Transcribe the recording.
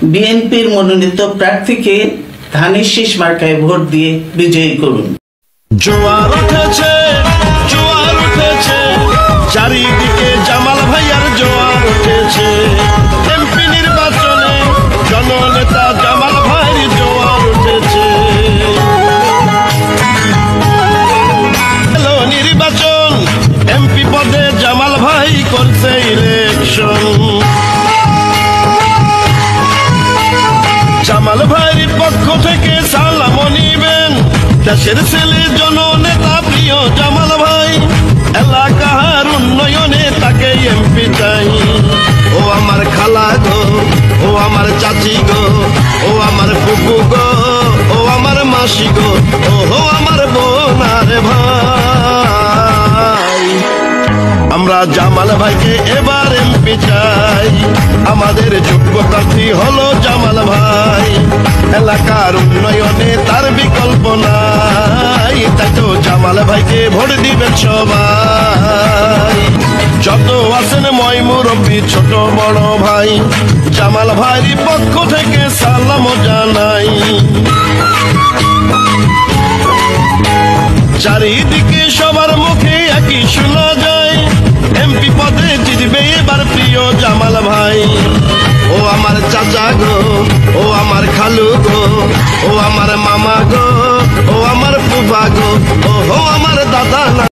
বিএনপির মনোনীত প্রার্থীকে ধানের শীষ মার্কায় ভোট দিয়ে বিজয়ী করুন। জোয়ার উঠেছে, জোয়ার উঠেছে, চারিদিকে জামাল ভাইয়ার জোয়ার উঠেছে। এমপি নির্বাচনে জননেতা জামাল ভাইয়ের জোয়ার উঠেছে। হ্যালো নির্বাচন, এমপি পদে জামাল ভাই করছে ইলেকশন। জামাল ভাইয়ের পক্ষ থেকে সালাম নিবেন দেশের ছেলে জননেতা প্রিয় জামাল ভাই। এলাকার উন্নয়নে তাকে এমপি চাই। ও আমার খালা গো, ও আমার চাচি গো, ও আমার ফুফু গো, ও আমার মাসি গো, ও আমার বোনার ভাই। আমরা জামাল ভাইকে এবার এমপি চাই। আমাদের যোগ্য প্রার্থী হলো জামাল ভাই। এলাকার উন্নয়নে তার বিকল্প নাই। তাই তো জামাল ভাইকে ভোট দিবেন সবাই। যত আছেন ময় মুরব্বী ছোট বড় ভাই, জামাল ভাইয়ের পক্ষ থেকে সালাম জানাই। চারিদিকে সবার মুখে একই শুনো